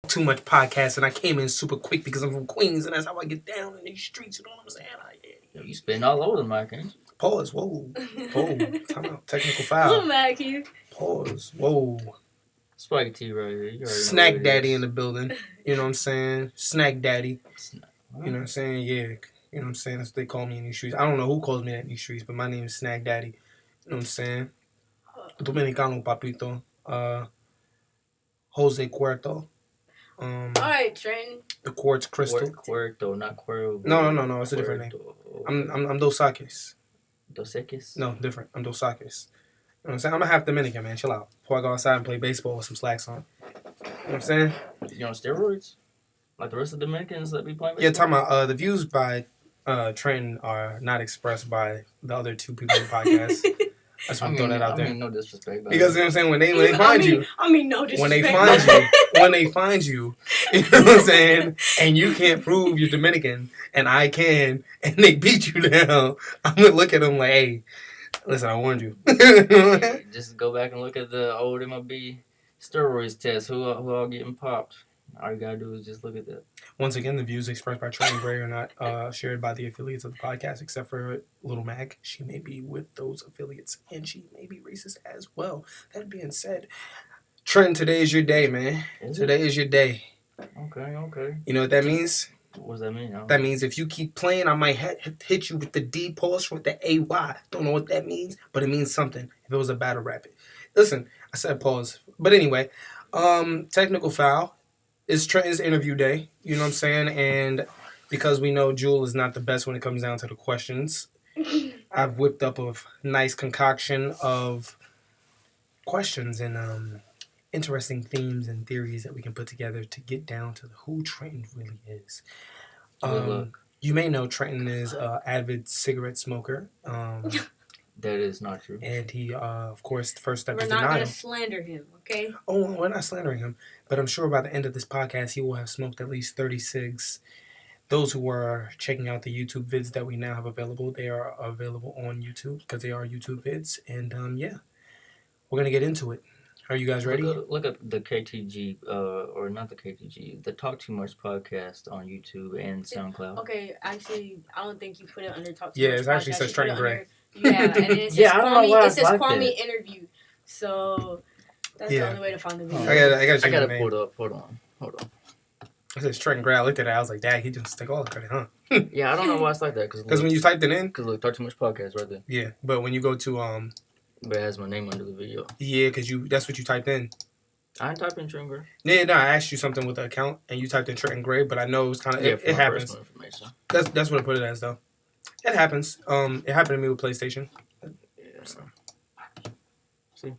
Too Much podcast, and I came in super quick because I'm from Queens, and that's how I get down in these streets. You know what I'm saying? You spitting all over the mic, ain't you? Pause. Whoa. Time out. Technical foul. Come back here. Pause. Whoa. Spaghetti right here. You Snack Daddy in the building. You know what I'm saying? Snack Daddy. You know what I'm saying? Yeah. You know what I'm saying? That's what they call me in these streets. I don't know who calls me that in these streets, but my name is Snack Daddy. You know what I'm saying? Dominicano Papito. Jose Cuerto. Alright, Trenton. The quartz crystal. Cuerto, not Cuervo. No. It's a different name. I'm Dos Sakis. Dos Equis? No, different. I'm Dos Sakis. You know what I'm saying? I'm a half Dominican, man. Chill out. Before I go outside and play baseball with some slacks on. You know what I'm saying? You on steroids? Like the rest of the Dominicans that be playing baseball? Yeah, talking about the views by Trenton are not expressed by the other two people in the podcast. I just want to throw that out there. I mean, no disrespect. Because you know what I'm saying? When they find you. No disrespect. When they find you, you know what I'm saying? And you can't prove you're Dominican, and I can, and they beat you down, I'm going to look at them like, hey, listen, I warned you. Just go back and look at the old MLB steroids test. Who all getting popped? All you gotta do is just look at that. Once again, the views expressed by Trenton Gray are not shared by the affiliates of the podcast, except for Little Mag. She may be with those affiliates, and she may be racist as well. That being said, Trenton, today is your day, man. Today is your day. Okay. You know what that means? What does that mean? That means if you keep playing, I might hit you with the D pause with the AY. Don't know what that means, but it means something. If it was a battle rapid. Listen, I said pause. But anyway, technical foul. It's Trenton's interview day. You know what I'm saying? And because we know Jewel is not the best when it comes down to the questions, I've whipped up a nice concoction of questions and interesting themes and theories that we can put together to get down to who Trenton really is. You may know Trenton is an avid cigarette smoker. That is not true. And he, of course, the first step is denial. We're not going to slander him, okay? Oh, we're not slandering him. But I'm sure by the end of this podcast, he will have smoked at least 30 cigs. Those who are checking out the YouTube vids that we now have available, they are available on YouTube because they are YouTube vids. And, we're going to get into it. Are you guys ready? Look up the KTG, or not the KTG, the Talk2Much podcast on YouTube and SoundCloud. Okay, actually, I don't think you put it under Talk2Much. Yeah, it actually says Trenton Gray. Yeah, and it says I don't know why it says Kwame interview. So that's the only way to find the video. I gotta pull it up. Hold on. It says Trenton Gray. I looked at it. I was like, Dad, he just take all the credit, huh? Yeah, I don't know why it's like that. Because when you typed it in. Because look, Talk2Much podcast right there. Yeah, but when you go to But it has my name under the video. Yeah, because that's what you typed in. I didn't type in Trenton Gray. Yeah, no, I asked you something with the account, and you typed in Trenton Gray, but I know it was kind of it happens. That's what I put it as, though. It happens. It happened to me with PlayStation. Yeah. So. See.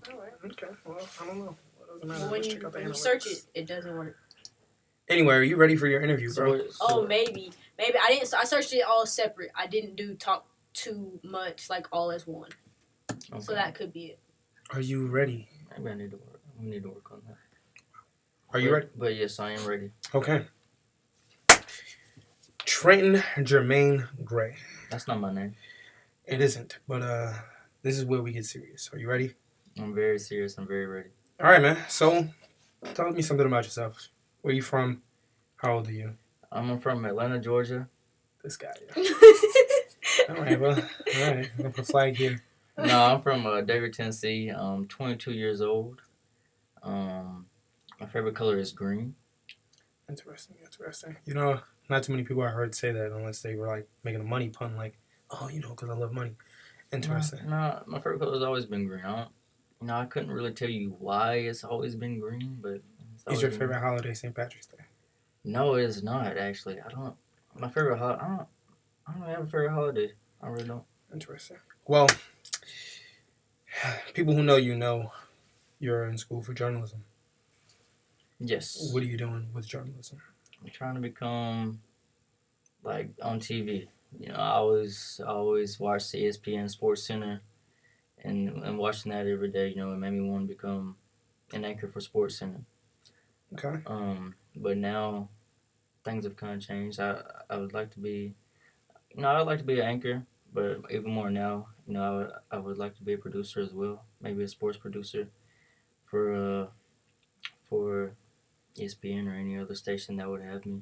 Alright. Okay. Well, I don't know. Well, when you search it, it doesn't work. Anyway, are you ready for your interview, bro? Maybe. I searched it all separate. I didn't do Talk2Much like all as one. Okay. So that could be it. Are you ready? Maybe I need to work. We need to work on that. Are you ready? But yes, I am ready. Okay. Trenton Jermaine Gray. That's not my name. It isn't, but this is where we get serious. Are you ready? I'm very serious. I'm very ready. All right, man. So, tell me something about yourself. Where are you from? How old are you? I'm from Atlanta, Georgia. This guy. All right, well, all right. I'm gonna put a flag here. No, I'm from David, Tennessee. I'm 22 years old. My favorite color is green. Interesting. You know, not too many people I heard say that unless they were like making a money pun, like, oh, you know, because I love money. Interesting. No, my favorite color has always been green. I couldn't really tell you why it's always been green, but Is your favorite holiday St. Patrick's Day? No, it is not, actually. I don't have a favorite holiday. I really don't. Interesting. Well, people who know you're in school for journalism. Yes. What are you doing with journalism? I'm trying to become, like, on TV. You know, I always watch ESPN Sports Center, and watching that every day, you know, it made me want to become an anchor for Sports Center. Okay. But now things have kind of changed. I would like to be, I'd like to be an anchor, but even more now, I would like to be a producer as well, maybe a sports producer for for ESPN or any other station that would have me.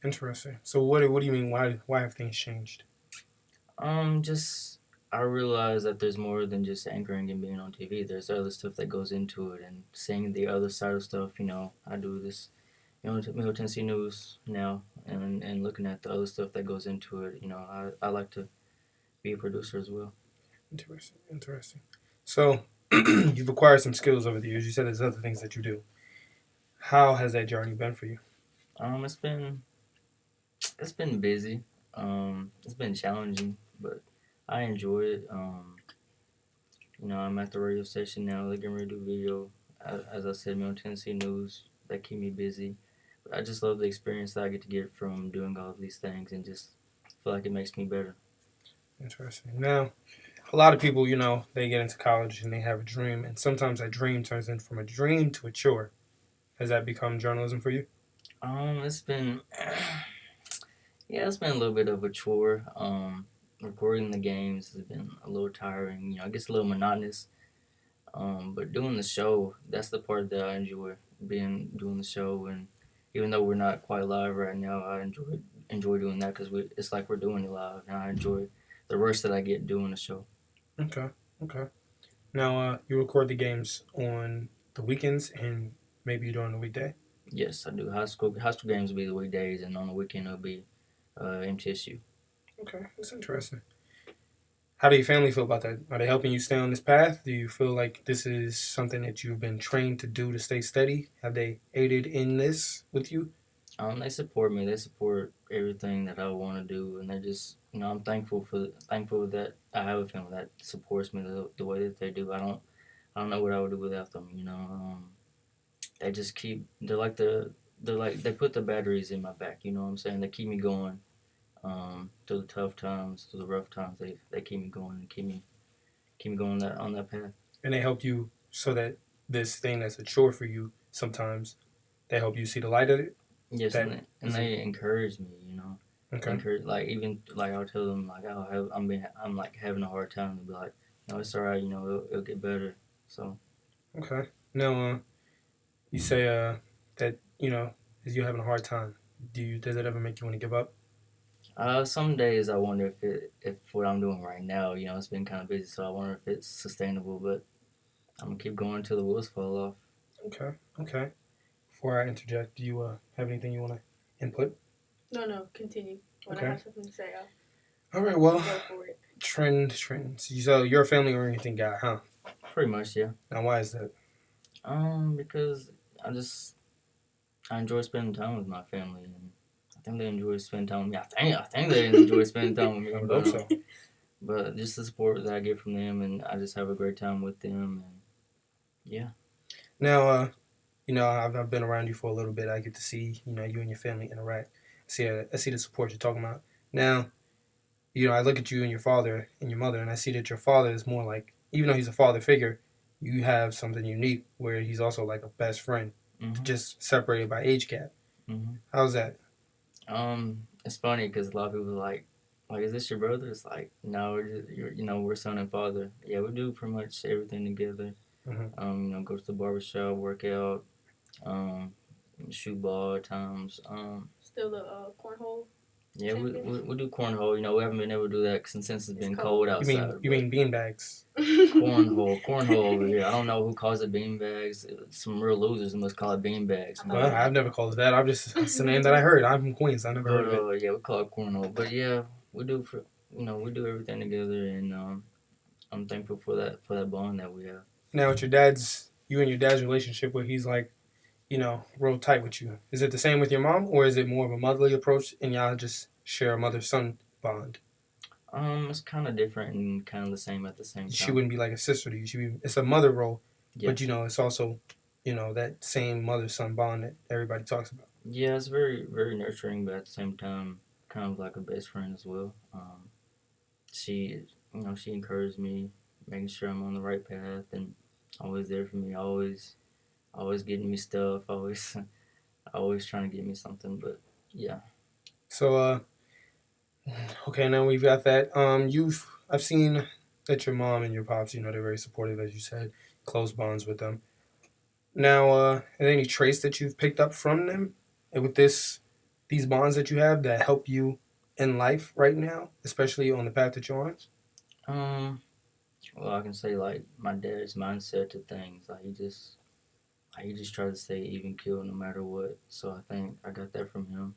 Interesting. So what do you mean? Why have things changed? Just I realize that there's more than just anchoring and being on TV. There's other stuff that goes into it, and seeing the other side of stuff. I do this, Middle Tennessee News now, and looking at the other stuff that goes into it. I like to be a producer as well. Interesting. Interesting. So you've acquired some skills over the years. You said there's other things that you do. How has that journey been for you? It's been busy. It's been challenging, but I enjoy it. I'm at the radio station now. They're getting ready to do video. As I said, Middle Tennessee News. That keep me busy. But I just love the experience that I get from doing all of these things, and just feel like it makes me better. Interesting. Now, a lot of people, they get into college and they have a dream, and sometimes that dream turns in from a dream to a chore. Has that become journalism for you? It's been, it's been a little bit of a chore. Recording the games has been a little tiring. It gets a little monotonous. But doing the show, that's the part that I enjoy. Doing the show, and even though we're not quite live right now, I enjoy doing that because it's like we're doing it live, and I enjoy the rush that I get doing the show. Okay. Now, you record the games on the weekends and maybe during the weekday? Yes, I do. High school games will be the weekdays, and on the weekend it'll be MTSU. Okay, that's interesting. How do your family feel about that? Are they helping you stay on this path? Do you feel like this is something that you've been trained to do to stay steady? Have they aided in this with you? They support me. They support everything that I want to do, and they're just, I'm thankful that I have a family that supports me the way that they do. I don't know what I would do without them. They just they put the batteries in my back. You know what I'm saying? They keep me going through the tough times, through the rough times. They keep me going and keep me going on that path. And they help you so that this thing that's a chore for you sometimes, they help you see the light of it? Yes, and they encourage me, Okay. Even I'll tell them I'm like having a hard time, to be like, no, it's all right, it'll get better. So. Okay. Now, you say that is you having a hard time. Does it ever make you want to give up? Some days I wonder if what I'm doing right now, it's been kind of busy, so I wonder if it's sustainable. But I'm gonna keep going until the wheels fall off. Okay. Before I interject, do you have anything you want to input? No, continue. When I have something to say, all right, well, go for it. Trend. So you're a family oriented guy, huh? Pretty much, yeah. Now, why is that? Because I enjoy spending time with my family, and I think they enjoy spending time with me. I think they enjoy spending time with me. I would hope so. But just the support that I get from them, and I just have a great time with them, and yeah. Now, I've been around you for a little bit. I get to see, you and your family interact. I see the support you're talking about. Now, I look at you and your father and your mother, and I see that your father is more like, even though he's a father figure, you have something unique where he's also like a best friend, just separated by age gap. Mm-hmm. How's that? It's funny because a lot of people are like, is this your brother? It's like, no, we're son and father. Yeah, we do pretty much everything together. Mm-hmm. Go to the barbershop, work out, shoot ball at times. Still the cornhole. Yeah, we do cornhole. We haven't been able to do that since it's been cold outside. You mean beanbags? Cornhole over here. I don't know who calls it beanbags. Some real losers must call it beanbags. Well, I've never called it that. That's the name that I heard. I'm from Queens. I never heard of it. Yeah, we call it cornhole. But yeah, we do we do everything together, and I'm thankful for that bond that we have. Now, with you and your dad's relationship, where he's like, real tight with you. Is it the same with your mom, or is it more of a motherly approach and y'all just share a mother-son bond? It's kind of different and kind of the same at the same time. She wouldn't be like a sister to you. It's a mother role, yeah. But it's also, that same mother-son bond that everybody talks about. Yeah, it's very, very nurturing, but at the same time, kind of like a best friend as well. She encouraged me, making sure I'm on the right path, and always there for me, always getting me stuff, always trying to get me something. But yeah. So okay, now we've got that. I've seen that your mom and your pops, they're very supportive, as you said, close bonds with them. Now, are there any traits that you've picked up from them and with these bonds that you have that help you in life right now, especially on the path that you're on? Um, well, I can say like my dad's mindset to things. Like he just tries to stay even kill no matter what. So I think I got that from him.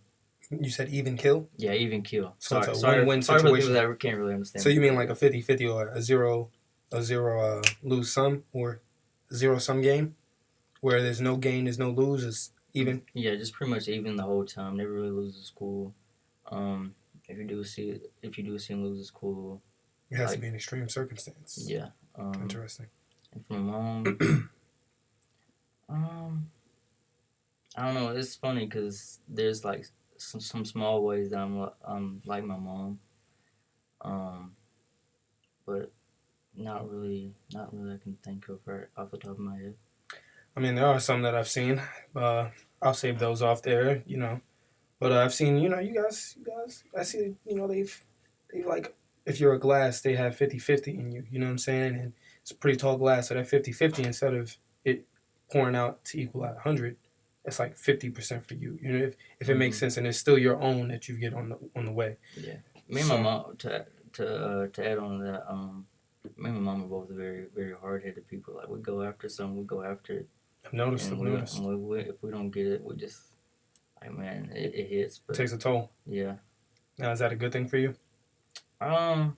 You said even kill, Yeah, even kill. so it's a win-win Sorry for the people situation. that can't really understand. So you mean like a 50-50 or a zero lose sum or a zero sum game where there's no gain, there's no lose, it's even. Yeah, just pretty much even the whole time. Never really loses school. Um, if you do see him lose his school, It has to like be an extreme circumstance. yeah. Interesting. And from mom, um, I don't know. It's funny because there's like some small ways that I'm like my mom. Um, but not really I can think of right off the top of my head. I mean, there are some that I've seen. I'll save those off there, you know. But I've seen, you guys. I see, they've like, if you're a glass, they have 50-50 in you. You know what I'm saying? And it's a pretty tall glass, so that 50-50, instead of it pouring out to equal out 100, it's like 50% for you. You know, if it makes Mm-hmm. sense, and it's still your own that you get on the way. Yeah, me and my mom to add on to that. Me and my mom are both very very hard headed people. Like we go after something, we go after it, I've noticed. and I've noticed. if we don't get it, we just like man, it hits. It But takes a toll. yeah, Now, is that a good thing for you? um,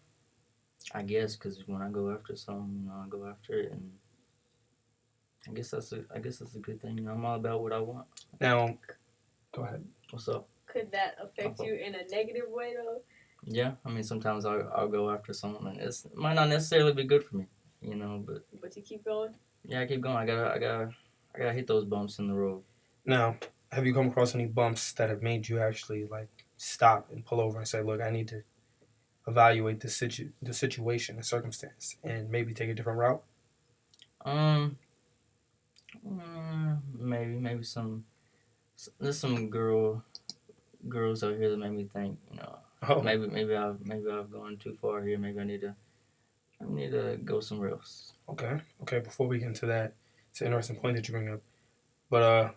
I guess because when I go after something, I go after it, and I guess that's a good thing. I'm all about what I want. Now, go ahead. What's up? Could that affect you in a negative way though? Yeah, I mean sometimes I'll go after something and it might not necessarily be good for me, But you keep going. yeah, I keep going. I gotta hit those bumps in the road. Now, have you come across any bumps that have made you actually like stop and pull over and say, "Look, I need to evaluate the situation, the circumstance, and maybe take a different route"? Um, maybe there's some girls out here that made me think, Oh, maybe I've gone too far here. Maybe I need to go somewhere else. okay. Before we get into that, it's an interesting point that you bring up. But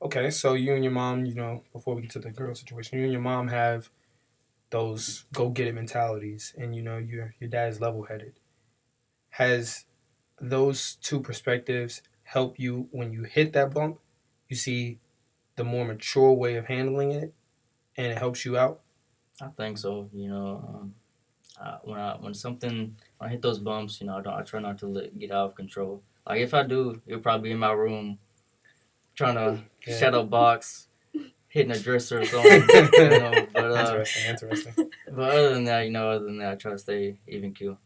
okay. So you and your mom, before we get to the girl situation, you and your mom have those go get it mentalities, and your dad's level headed. Has those two perspectives help you when you hit that bump? You see the more mature way of handling it, and it helps you out. I think so. When I hit those bumps, I try not to get out of control. Like if I do, it'll probably be in my room trying to Yeah. shadow box, hitting a dresser or something. But Interesting. but other than that, I try to stay even keel.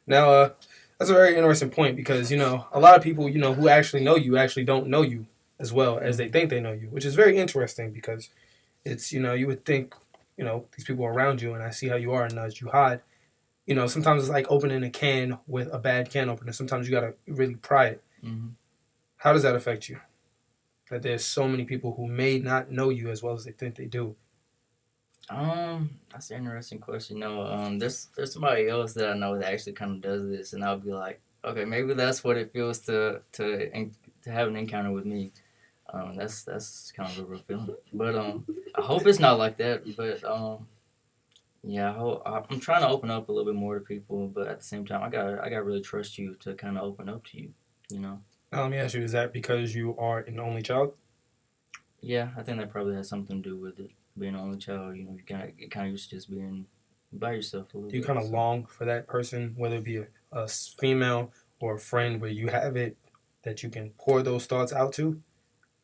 Now, that's a very interesting point because a lot of people who actually know you actually don't know you as well as they think they know you, which is very interesting because it's you would think these people are around you and I see how you are and as you hide. Sometimes it's like opening a can with a bad can opener. Sometimes you gotta really pry it. Mm-hmm. How does that affect you? That there's so many people who may not know you as well as they think they do. That's an interesting question. There's somebody else that I know that actually kind of does this, and I'll be like, okay, maybe that's what it feels to have an encounter with me. That's kind of a real feeling. But I hope it's not like that. But yeah, I'm trying to open up a little bit more to people, but at the same time, I got to really trust you to kind of open up to you. Now, let me ask you: is that because you are an only child? Yeah, I think that probably has something to do with it. Being an only child, you get kind of used to just being by yourself a little Do you bit. kind of So. long for that person, whether it be a female or a friend, where you have it that you can pour those thoughts out to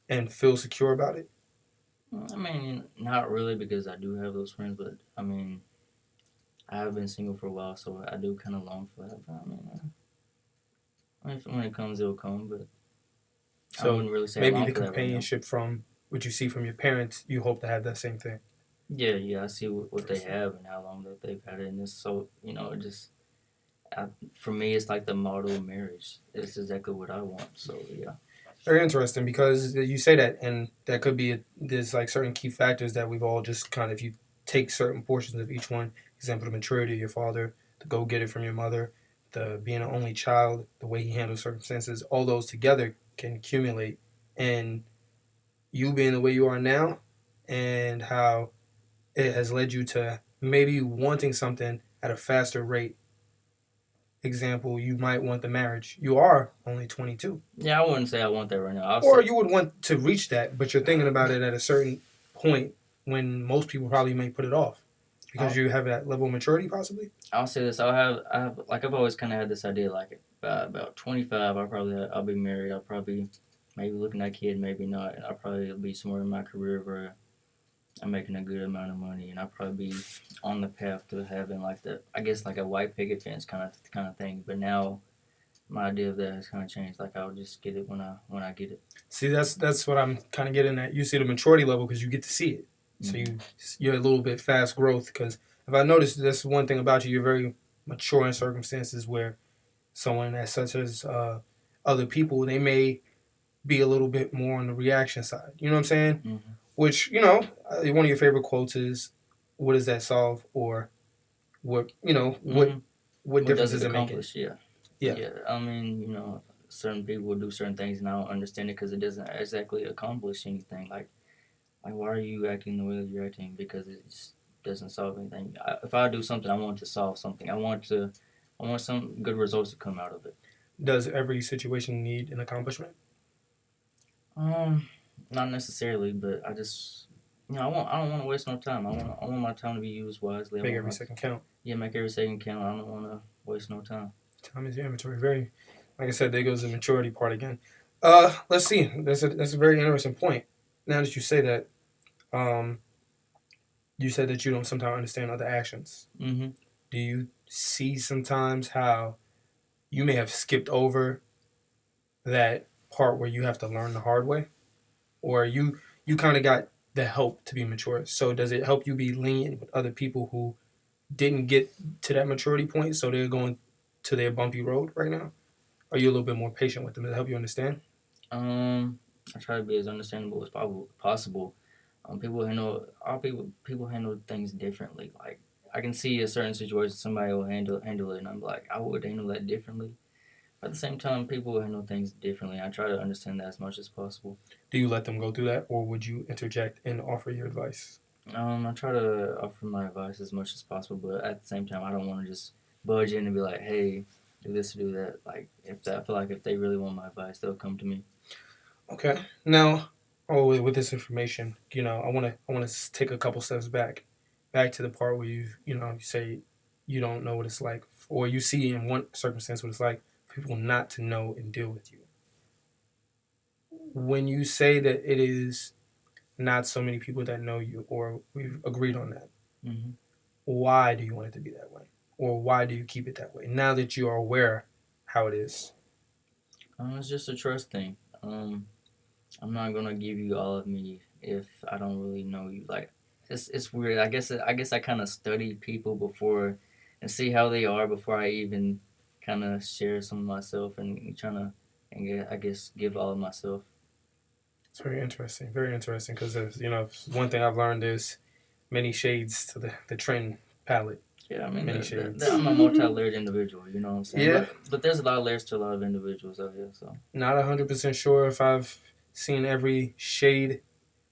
and feel secure about it? I mean, not really because I do have those friends, but I mean, I have been single for a while, so I do kind of long for that. But I mean, when it comes, it'll come. But I So wouldn't really say I maybe long the for that right now. companionship from what you see from your parents, you hope to have that same thing. Yeah, I see what they have and how long that they've had it, and it's so for me, it's like the model of marriage. It's exactly what I want. So yeah. Very interesting because you say that, and that could be there's like certain key factors that we've all just kind of, if you take certain portions of each one, example, the maturity of your father, the go get it from your mother, the being an only child, the way he handles circumstances, all those together can accumulate, and you being the way you are now, and how it has led you to maybe wanting something at a faster rate. Example, you might want the marriage. You are only 22. Yeah, I wouldn't say I want that right now. I'll Or say you would want to reach that, but you're thinking about it at a certain point when most people probably may put it off because I'll, you have that level of maturity, possibly. I'll say this. I've always kind of had this idea. Like about 25, I'll be married. I'll probably maybe looking at a kid, maybe not. And I'll probably be somewhere in my career where I'm making a good amount of money, and I'll probably be on the path to having like I guess like a white picket fence kind of thing. But now my idea of that has kind of changed. Like I'll just get it when I get it. See, that's what I'm kind of getting at. You see the maturity level because you get to see it. So you're a little bit fast growth because if I notice that's one thing about you, you're very mature in circumstances where someone as such as other people, they may be a little bit more on the reaction side. You know what I'm saying? Mm-hmm. Which, one of your favorite quotes is, what does that solve? Or what, what difference does it make? Yeah. Yeah. I mean, certain people will do certain things and I don't understand it because it doesn't exactly accomplish anything. Like why are you acting the way that you're acting? Because it just doesn't solve anything. If I do something, I want to solve something. I want some good results to come out of it. Does every situation need an accomplishment? Not necessarily, but I just, I don't want to waste no time. I want my time to be used wisely. Make every second count. Yeah, make every second count. I don't want to waste no time. Time is your inventory. Very, like I said, there goes the maturity part again. Let's see. That's a very interesting point. Now that you say that, you said that you don't sometimes understand other actions. Mm-hmm. Do you see sometimes how you may have skipped over that part where you have to learn the hard way, or you kind of got the help to be mature? So does it help you be lenient with other people who didn't get to that maturity point, so they're going to their bumpy road right now? Are you a little bit more patient with them to help you understand? I try to be as understandable as possible. People handle things differently. Like I can see a certain situation somebody will handle it, and I'm like, I would handle that differently. At the same time, people will handle things differently. I try to understand that as much as possible. Do you let them go through that, or would you interject and offer your advice? I try to offer my advice as much as possible, but at the same time, I don't want to just budge in and be like, "Hey, do this or do that." Like, I feel like if they really want my advice, they'll come to me. Okay. Now, with this information, I want to take a couple steps back to the part where you say you don't know what it's like, or you see in one circumstance what it's like for people not to know and deal with you. When you say that it is not so many people that know you, or we've agreed on that, Mm-hmm. why do you want it to be that way, or why do you keep it that way now that you are aware how it is? It's just a trust thing. I'm not gonna give you all of me if I don't really know you. Like, it's weird. I guess I kind of study people before and see how they are before I even kind of share some of myself and trying to, I guess, give all of myself. It's very interesting, because one thing I've learned is many shades to the Trenton palette. Yeah, I mean, Many shades. I'm a multi-layered individual. You know what I'm saying? Yeah. But there's a lot of layers to a lot of individuals out here. So Not 100% sure if I've seen every shade,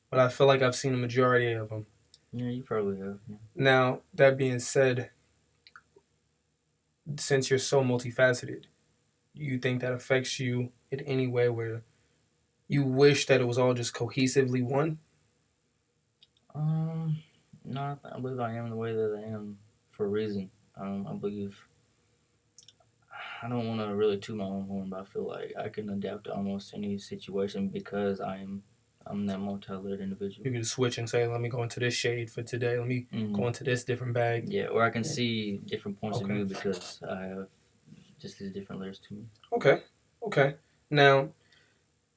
but I feel like I've seen a majority of them. yeah, you probably have. Yeah. Now, that being said, since you're so multifaceted, you think that affects you in any way where you wish that it was all just cohesively one? No, I believe I am the way that I am for a reason. I believe I don't want to really toot my own horn, but I feel like I can adapt to almost any situation because I'm that multi-layered individual. You can switch and say, let me go into this shade for today. Let me go into this different bag. Yeah, or I can see different points of view because I have just these different layers to me. Okay. Now,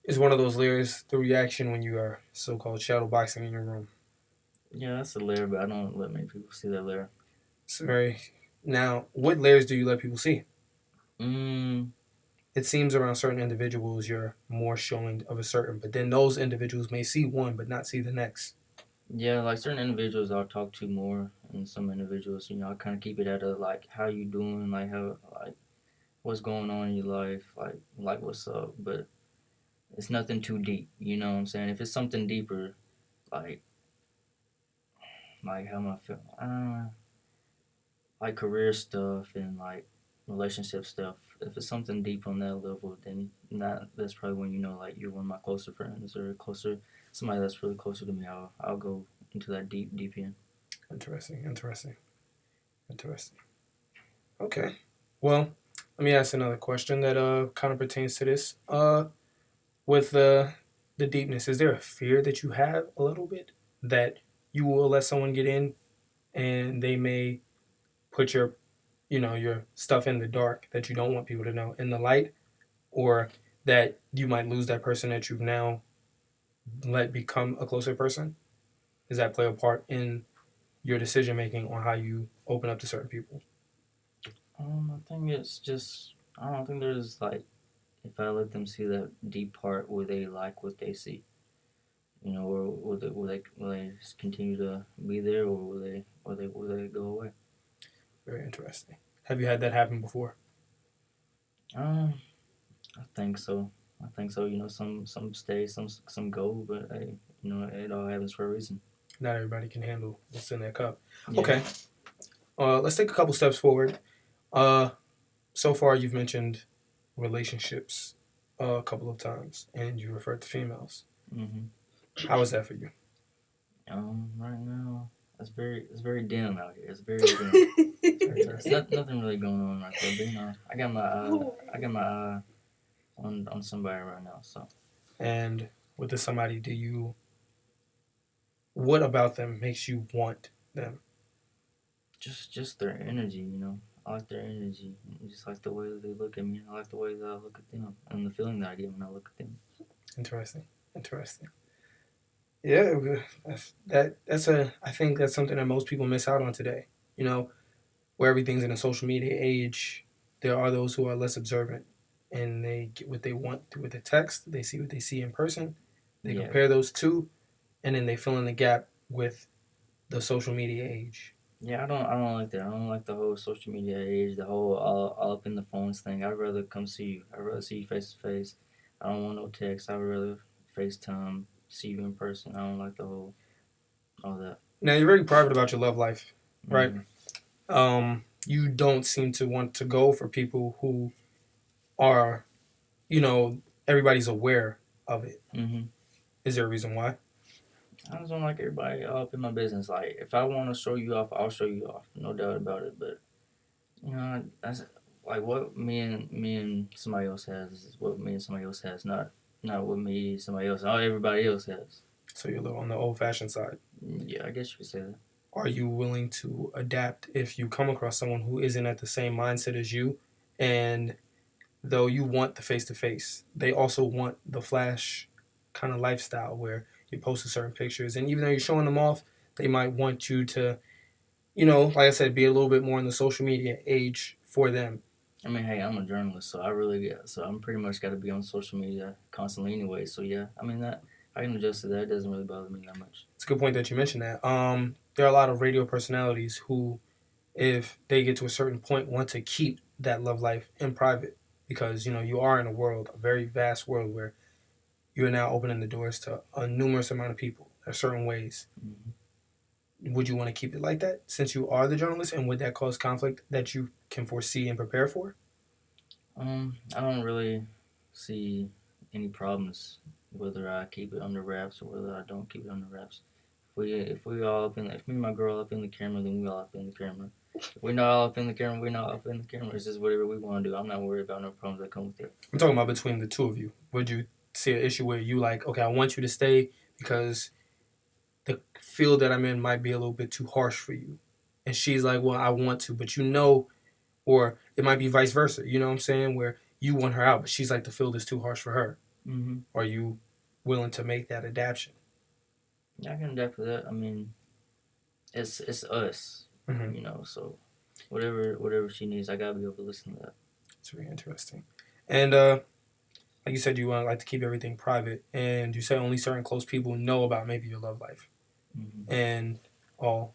is one of those layers the reaction when you are so-called shadow boxing in your room? Yeah, that's a layer, but I don't let many people see that layer. It's very... Now, what layers do you let people see? Mm, It seems around certain individuals you're more showing of a certain, but then those individuals may see one but not see the next. yeah, like certain individuals I'll talk to more, and some individuals, I kind of keep it at a like, how you doing, like how, like what's going on in your life, like what's up. But it's nothing too deep. You know what I'm saying? If it's something deeper, like how am I feel? Like career stuff and like relationship stuff. If it's something deep on that level, then that's probably when you know like you're one of my closer friends or closer somebody that's really closer to me. I'll go into that deep end. Interesting. Interesting. Interesting. Okay. Well, let me ask another question that kind of pertains to this. With the deepness, is there a fear that you have a little bit that you will let someone get in and they may put your your stuff in the dark that you don't want people to know in the light, or that you might lose that person that you've now let become a closer person? Does that play a part in your decision making on how you open up to certain people? I think it's just I don't think there's like if I let them see that deep part where they like what they see, you know, or will they just continue to be there, or will they go away? Very interesting. Have you had that happen before? Um, I think so. I think so. You know, some stay, some go, but hey, you know, it all happens for a reason. Not everybody can handle what's in their cup. Yeah. Okay. Let's take a couple steps forward. Uh, so far you've mentioned relationships a couple of times, and you referred to females. Mm-hmm. How is that for you? Right now, it's very dim out here. It's very dim. There's nothing really going on right there. But you know, I got my eye on somebody right now. So. And with this somebody, what about them makes you want them? Just their energy, you know. I like their energy. I just like the way that they look at me. I like the way that I look at them, and the feeling that I get when I look at them. Interesting. Interesting. Yeah, I think that's something that most people miss out on today. You know, where everything's in a social media age, there are those who are less observant, and they get what they want through the text. They see what they see in person. They compare those two, and then they fill in the gap with the social media age. Yeah, I don't like that. I don't like the whole social media age, the whole all up in the phones thing. I'd rather come see you. I'd rather see you face to face. I don't want no text. I'd rather FaceTime, see you in person. I don't like the whole all that. Now you're very private about your love life, right? Mm-hmm. You don't seem to want to go for people who are, everybody's aware of it. Mm-hmm. Is there a reason why? I just don't like everybody all up in my business. Like, if I want to show you off, I'll show you off, no doubt about it. But you know, that's like what me and somebody else has is what me and somebody else has, not what me somebody else, all everybody else has. So you're a little on the old-fashioned side. Yeah, I guess you could say that. Are you willing to adapt if you come across someone who isn't at the same mindset as you, and though you want the face-to-face, they also want the flash kind of lifestyle where you're posting certain pictures, and even though you're showing them off, they might want you to, like I said, be a little bit more in the social media age for them. I mean, hey, I'm a journalist, so so I'm pretty much got to be on social media constantly anyway. So yeah, I mean that I can adjust to that. It doesn't really bother me that much. It's a good point that you mentioned that. There are a lot of radio personalities who, if they get to a certain point, want to keep that love life in private because you are in a very vast world where you're now opening the doors to a numerous amount of people. There are certain ways. Mm-hmm. Would you want to keep it like that since you are the journalist, and would that cause conflict that you can foresee and prepare for? I don't really see any problems whether I keep it under wraps or whether I don't keep it under wraps. If me and my girl up in the camera, then we all up in the camera. If we're not all up in the camera, we're not up in the camera. It's just whatever we want to do. I'm not worried about no problems that come with it. I'm talking about between the two of you. Would you see an issue where you like, okay, I want you to stay because the field that I'm in might be a little bit too harsh for you, and she's like, well, I want to, but or it might be vice versa. You know what I'm saying? Where you want her out, but she's like, the field is too harsh for her. Mm-hmm. Are you willing to make that adaptation? Yeah, I can adapt to that. I mean, it's us, Mm-hmm. So whatever she needs, I gotta be able to listen to that. It's very interesting. And like you said, you like to keep everything private, and you say only certain close people know about maybe your love life, and all.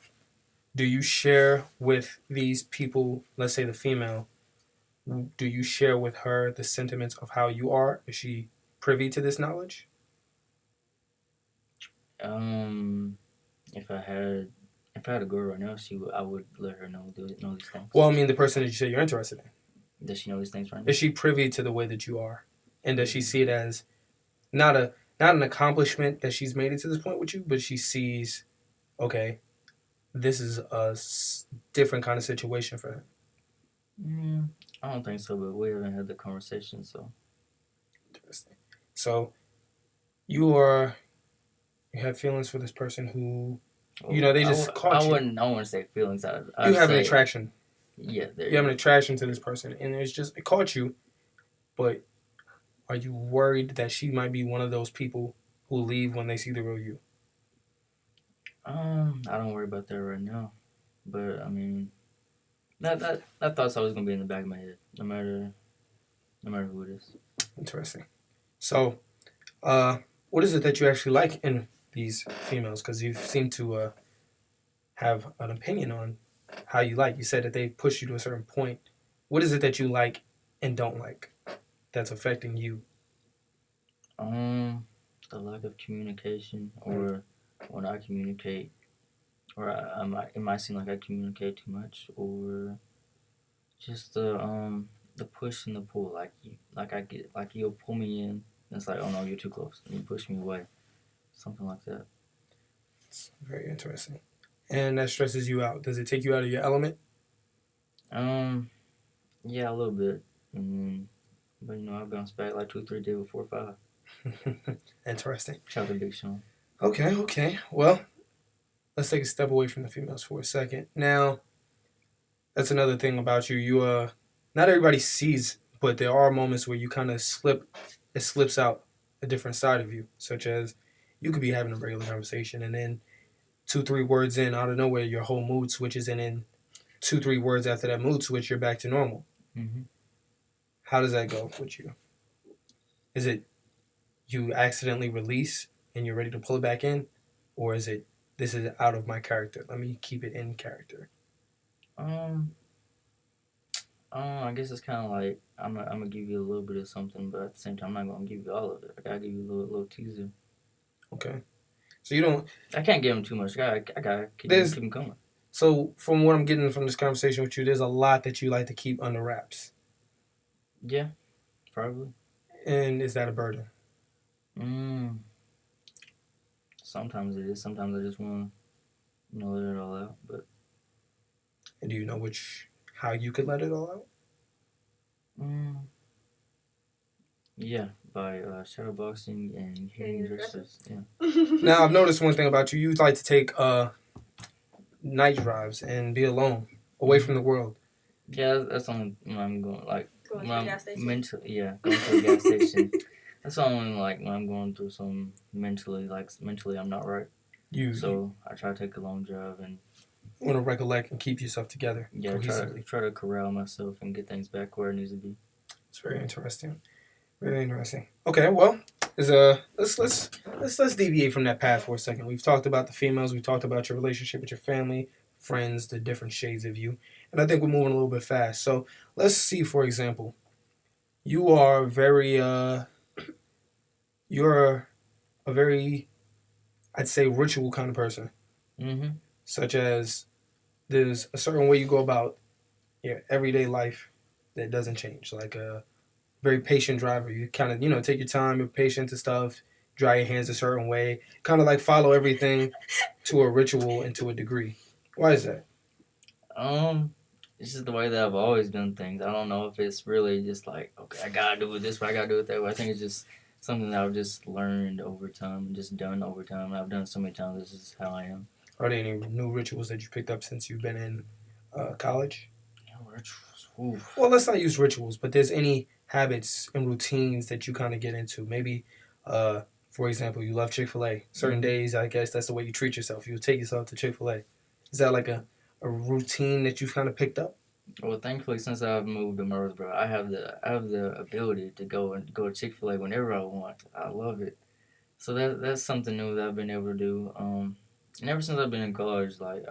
Do you share with these people, let's say the female, do you share with her the sentiments of how you are? Is she privy to this knowledge? Um, if I had if I had a girl right now, I would let her know these things. Well, I mean, the person that you say you're interested in. Does she know these things right now? Is she privy to the way that you are, and does she see it as not an accomplishment that she's made it to this point with you, but she sees, okay, this is a different kind of situation for him. I don't think so, but we haven't had the conversation, so. Interesting. So you have feelings for this person who, they just caught you. I wouldn't say feelings. You have an attraction. Yeah, you have an attraction to this person, and it caught you. But are you worried that she might be one of those people who leave when they see the real you? I don't worry about that right now, but I mean, that thought's always gonna be in the back of my head, no matter who it is. Interesting. So, what is it that you actually like in these females? Because you seem to have an opinion on how you like. You said that they push you to a certain point. What is it that you like and don't like that's affecting you? The lack of communication, or when I communicate, or it might seem like I communicate too much, or just the push and the pull. Like you'll pull me in, and it's like, oh no, you're too close, and you push me away, something like that. It's very interesting. And that stresses you out. Does it take you out of your element? Yeah, a little bit. But I bounce back like 2-3 days before 5. Interesting. Shout out to Big Sean. Okay. Well, let's take a step away from the females for a second. Now, that's another thing about you. You not everybody sees, but there are moments where you kind of it slips out a different side of you, such as you could be having a regular conversation and then 2-3 words in, out of nowhere, your whole mood switches, and then 2-3 words after that mood switch, you're back to normal. Mm-hmm. How does that go with you? Is it you accidentally release and you're ready to pull it back in, or is it this is out of my character? Let me keep it in character. I guess it's kind of like I'm gonna give you a little bit of something, but at the same time, I'm not gonna give you all of it. I gotta give you a little teaser. Okay. So you don't. I can't give him too much. I gotta keep him coming. So from what I'm getting from this conversation with you, there's a lot that you like to keep under wraps. Yeah, probably. And is that a burden? Sometimes it is. Sometimes I just want to let it all out. But. And do you know how you could let it all out? Yeah, by shadowboxing and hitting dresses. Yeah. Now I've noticed one thing about you. You like to take night drives and be alone, away from the world. Yeah, that's only when I'm going going to the gas station. Going to the gas station. That's only when I'm going through some mentally I'm not right. So I try to take a long drive and want to recollect and keep yourself together. Yeah, try to corral myself and get things back where it needs to be. It's very interesting. Very interesting. Okay, well, let's deviate from that path for a second. We've talked about the females. We've talked about your relationship with your family, friends, the different shades of you, and I think we're moving a little bit fast. So let's see, for example, you are you're a very, I'd say, ritual kind of person. Mm-hmm. Such as there's a certain way you go about your everyday life that doesn't change. Like a very patient driver. You kind of, take your time, you're patient to stuff, dry your hands a certain way, kind of like follow everything to a ritual and to a degree. Why is that? It's just the way that I've always done things. I don't know if it's really just like, okay, I gotta do it this way, I gotta do it that way. I think it's just something that I've just learned over time and just done over time. I've done it so many times, this is how I am. Are there any new rituals that you picked up since you've been in college? Yeah, rituals. Oof. Well, let's not use rituals, but there's any habits and routines that you kind of get into. Maybe, for example, you love Chick-fil-A. Certain days, I guess that's the way you treat yourself. You'll take yourself to Chick-fil-A. Is that like a routine that you've kind of picked up? Well, thankfully, since I've moved to Murfreesboro, I have the ability to go to Chick-fil-A whenever I want. I love it. So that's something new that I've been able to do. And ever since I've been in college, I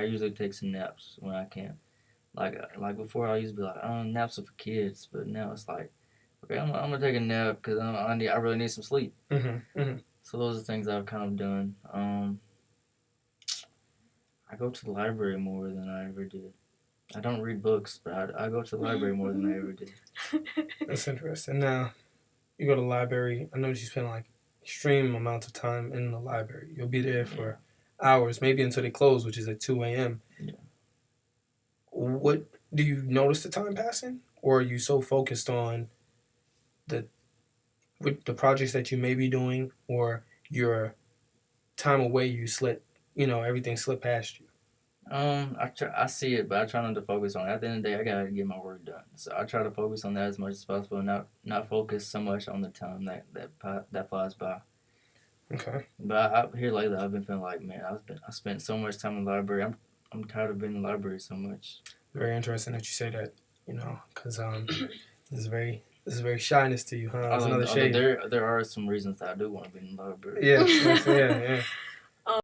usually take some naps when I can. Like before, I used to be like, oh, naps are for kids, but now it's like, okay, I'm gonna take a nap because I really need some sleep. Mm-hmm. So those are things I've kind of done. I go to the library more than I ever did. I don't read books, but I go to the library more than I ever did. That's interesting. Now, you go to the library. I know you spend like extreme amounts of time in the library. You'll be there for hours, maybe until they close, which is at 2 a.m. Yeah. What do you notice the time passing, or are you so focused on the with the projects that you may be doing, or your time away? You slip, everything slip past you. I see it, but I try not to focus on it. At the end of the day, I gotta get my work done. So I try to focus on that as much as possible, and not focus so much on the time that flies by. Okay. But here lately, I've been feeling like, man, I spent so much time in the library. I'm tired of being in the library so much. Very interesting that you say that. Because this is very shyness to you, huh? That's another shade. There are some reasons that I do want to be in the library. Yeah.